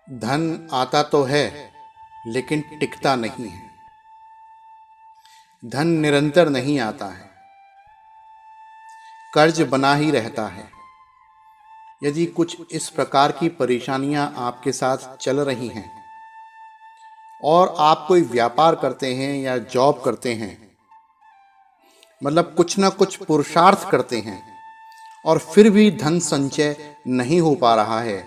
धन आता तो है लेकिन टिकता नहीं है। धन निरंतर नहीं आता है, कर्ज बना ही रहता है। यदि कुछ इस प्रकार की परेशानियां आपके साथ चल रही हैं और आप कोई व्यापार करते हैं या जॉब करते हैं, मतलब कुछ ना कुछ पुरुषार्थ करते हैं और फिर भी धन संचय नहीं हो पा रहा है,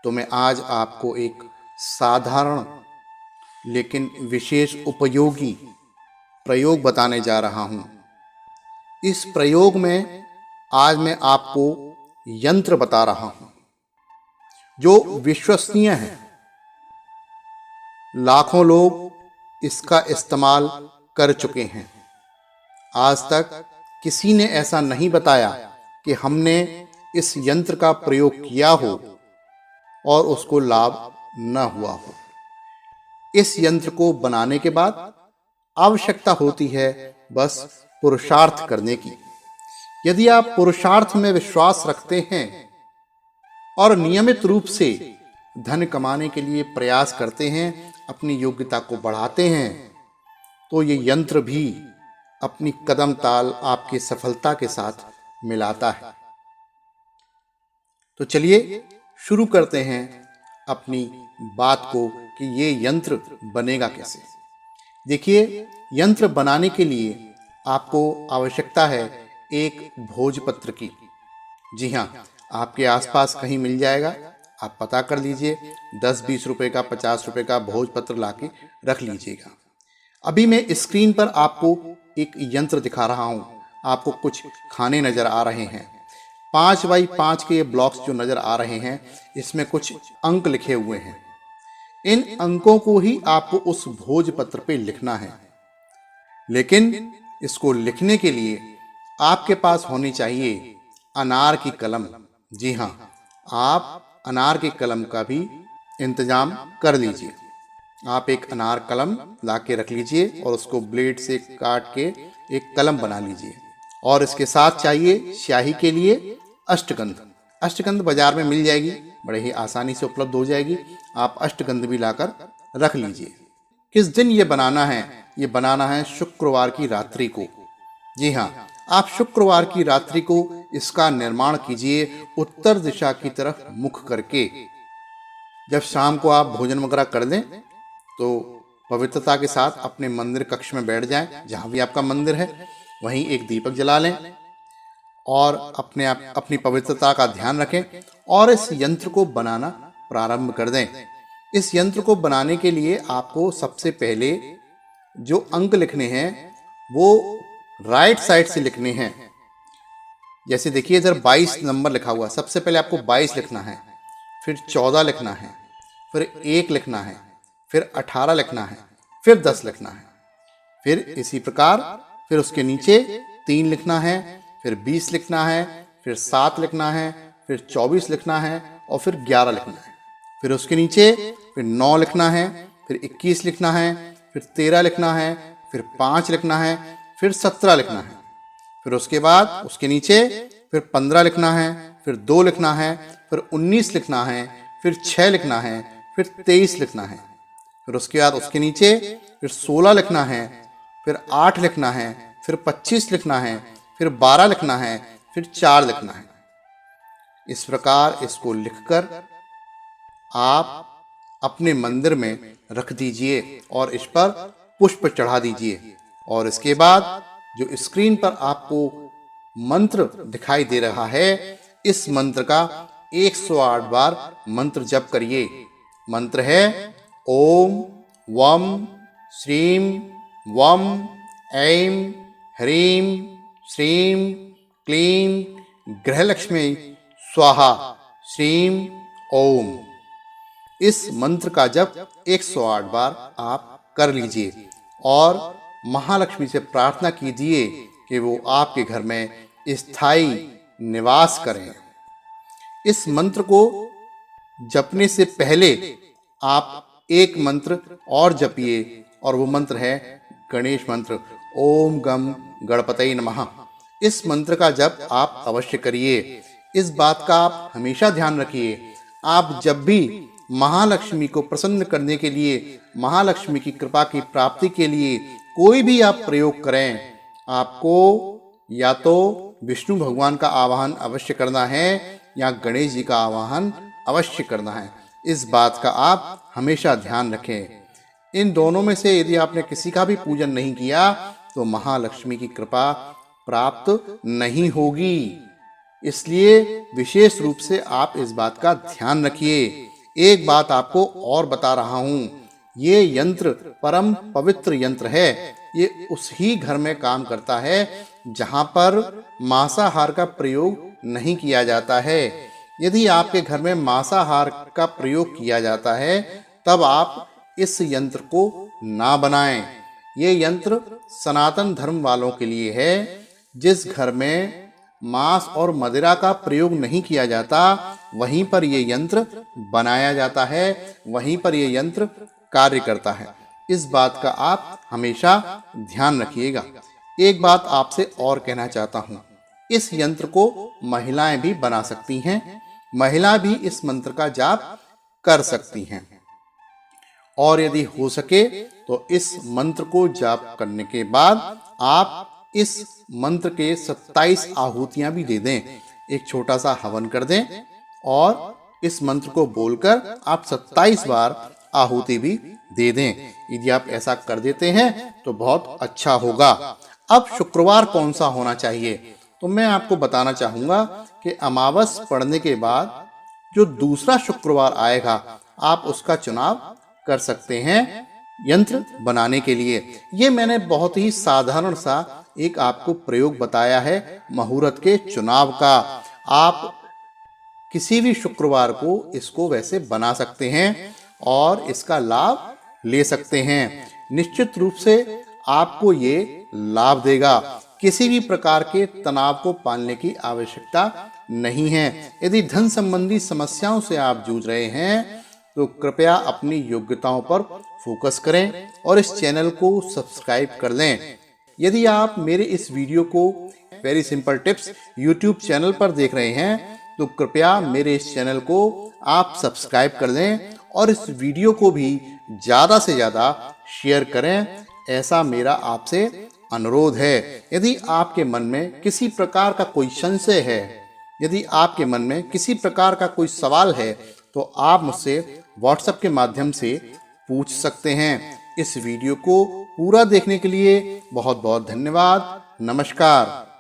तो मैं आज आपको एक साधारण लेकिन विशेष उपयोगी प्रयोग बताने जा रहा हूं। इस प्रयोग में आज मैं आपको यंत्र बता रहा हूं जो विश्वसनीय है। लाखों लोग इसका इस्तेमाल कर चुके हैं। आज तक किसी ने ऐसा नहीं बताया कि हमने इस यंत्र का प्रयोग किया हो और उसको लाभ न हुआ हो। इस यंत्र को बनाने के बाद आवश्यकता होती है बस पुरुषार्थ करने की। यदि आप पुरुषार्थ में विश्वास रखते हैं और नियमित रूप से धन कमाने के लिए प्रयास करते हैं, अपनी योग्यता को बढ़ाते हैं, तो ये यंत्र भी अपनी कदम ताल आपकी सफलता के साथ मिलाता है। तो चलिए शुरू करते हैं अपनी बात को कि ये यंत्र बनेगा कैसे। देखिए, यंत्र बनाने के लिए आपको आवश्यकता है एक भोजपत्र की। जी हाँ, आपके आसपास कहीं मिल जाएगा, आप पता कर लीजिए। 10-20 रुपए का, 50 रुपए का भोजपत्र लाके रख लीजिएगा। अभी मैं स्क्रीन पर आपको एक यंत्र दिखा रहा हूँ। आपको कुछ खाने नजर आ रहे हैं। 5x5 के ये ब्लॉक्स जो नजर आ रहे हैं, इसमें कुछ अंक लिखे हुए हैं। इन अंकों को ही आपको उस भोजपत्र पे लिखना है, लेकिन इसको लिखने के लिए आपके पास होनी चाहिए अनार की कलम। जी हाँ, आप अनार की कलम का भी इंतजाम कर लीजिए। आप एक अनार कलम ला के रख लीजिए और उसको ब्लेड से काट के एक कलम बना लीजिए। और इसके साथ चाहिए स्याही के लिए अष्टगंध। अष्टगंध बाजार में मिल जाएगी, बड़े ही आसानी से उपलब्ध हो जाएगी। आप अष्टगंध भी लाकर रख लीजिए। किस दिन ये बनाना है? ये बनाना है शुक्रवार की रात्रि को। जी हाँ, आप शुक्रवार की रात्रि को इसका निर्माण कीजिए उत्तर दिशा की तरफ मुख करके। जब शाम को आप भोजन वगैरह कर लें तो पवित्रता के साथ अपने मंदिर कक्ष में बैठ जाएं, जहां भी आपका मंदिर है वहीं एक दीपक जला लें और अपनी पवित्रता का ध्यान रखें और इस यंत्र को बनाना प्रारंभ कर दें। इस यंत्र को बनाने के लिए आपको सबसे पहले जो अंक लिखने हैं वो राइट साइड से लिखने हैं। जैसे देखिए, इधर 22 नंबर लिखा हुआ है। सबसे पहले आपको 22 लिखना है, फिर 14 लिखना है, फिर 1 लिखना है, फिर 18 लिखना है, फिर 10 लिखना है। फिर इसी प्रकार फिर उसके नीचे 3 लिखना है, फिर 20 लिखना है, फिर 7 लिखना है, फिर 24 लिखना है और फिर 11 लिखना है। फिर उसके नीचे फिर 9 लिखना है, फिर 21 लिखना है, फिर 13 लिखना है, फिर 5 लिखना है, फिर 17 लिखना है। फिर उसके बाद उसके नीचे फिर 15 लिखना है, फिर 2 लिखना है, फिर 19 लिखना है, फिर 6 लिखना है, फिर 23 लिखना है। फिर उसके बाद उसके नीचे फिर 16 लिखना है, फिर 8 लिखना है, फिर 25 लिखना है, फिर 12 लिखना है, फिर 4 लिखना है। इस प्रकार इसको लिखकर आप अपने मंदिर में रख दीजिए और इस पर पुष्प चढ़ा दीजिए। और इसके बाद जो स्क्रीन पर आपको मंत्र दिखाई दे रहा है, इस मंत्र का 108 बार मंत्र जप करिए। मंत्र है ओम वम श्रीम वम ऐं ह्रीं श्रीं क्लीं गृहलक्ष्मी स्वाहा श्रीं ओम। इस मंत्र का जप 108 बार आप कर लीजिए और महालक्ष्मी से प्रार्थना कीजिए कि वो आपके घर में स्थायी निवास करें। इस मंत्र को जपने से पहले आप एक मंत्र और जपिए और वो मंत्र है गणेश मंत्र, ओम गम गणपतये नमः। इस मंत्र का जप आप अवश्य करिए। इस बात का आप हमेशा ध्यान रखिए, आप जब भी महालक्ष्मी को प्रसन्न करने के लिए, महालक्ष्मी की कृपा की प्राप्ति के लिए कोई भी आप प्रयोग करें, आपको या तो विष्णु भगवान का आवाहन अवश्य करना है या गणेश जी का आवाहन अवश्य करना है। इस बात का आप हमेशा ध्यान रखें। इन दोनों में से यदि आपने किसी का भी पूजन नहीं किया तो महालक्ष्मी की कृपा प्राप्त नहीं होगी। इसलिए विशेष रूप से आप इस बात का ध्यान रखिए। एक बात आपको और बता रहा हूं, ये यंत्र परम पवित्र यंत्र है। ये उस ही घर में काम करता है जहां पर मांसाहार का प्रयोग नहीं किया जाता है। यदि आपके घर में मांसाहार का प्रयोग किया जाता है तब आप इस यंत्र को ना बनाएं। ये यंत्र सनातन धर्म वालों के लिए है। जिस घर में मांस और मदिरा का प्रयोग नहीं किया जाता वहीं पर ये यंत्र बनाया जाता है, वहीं पर ये यंत्र कार्य करता है। इस बात का आप हमेशा ध्यान रखिएगा। एक बात आपसे और कहना चाहता हूँ, इस यंत्र को महिलाएं भी बना सकती हैं। महिला भी इस मंत्र का जाप कर सकती हैं और यदि हो सके तो इस मंत्र को जाप करने के बाद आप इस मंत्र के 27 आहुतियां भी दे दें। एक छोटा सा हवन कर दें और इस मंत्र को बोलकर आप 27 बार आहुति भी दे दें। यदि आप ऐसा कर देते हैं तो बहुत अच्छा होगा। अब शुक्रवार कौन सा होना चाहिए, तो मैं आपको बताना चाहूंगा कि अमावस पड़ने के बाद जो दूसरा शुक्रवार आएगा आप उसका चुनाव कर सकते हैं यंत्र बनाने के लिए। ये मैंने बहुत ही साधारण सा एक आपको प्रयोग बताया है मुहूर्त के चुनाव का। आप किसी भी शुक्रवार को इसको वैसे बना सकते हैं और इसका लाभ ले सकते हैं। निश्चित रूप से आपको ये लाभ देगा। किसी भी प्रकार के तनाव को पालने की आवश्यकता नहीं है। यदि धन संबंधी समस्याओं से आप जूझ रहे हैं तो कृपया अपनी योग्यताओं पर फोकस करें और इस चैनल को सब्सक्राइब कर लें। यदि आप मेरे इस वीडियो को very simple tips YouTube channel पर देख रहे हैं तो कृपया मेरे इस चैनल को आप सब्सक्राइब कर लें और इस वीडियो को भी ज़्यादा से ज़्यादा शेयर करें, ऐसा मेरा आपसे अनुरोध है। यदि आपके मन में किसी प्रकार का कोई संशय है, यदि आपके मन में किसी प्रकार का कोई सवाल है तो आप मुझसे व्हाट्सएप के माध्यम से पूछ सकते हैं। इस वीडियो को पूरा देखने के लिए बहुत बहुत धन्यवाद। नमस्कार।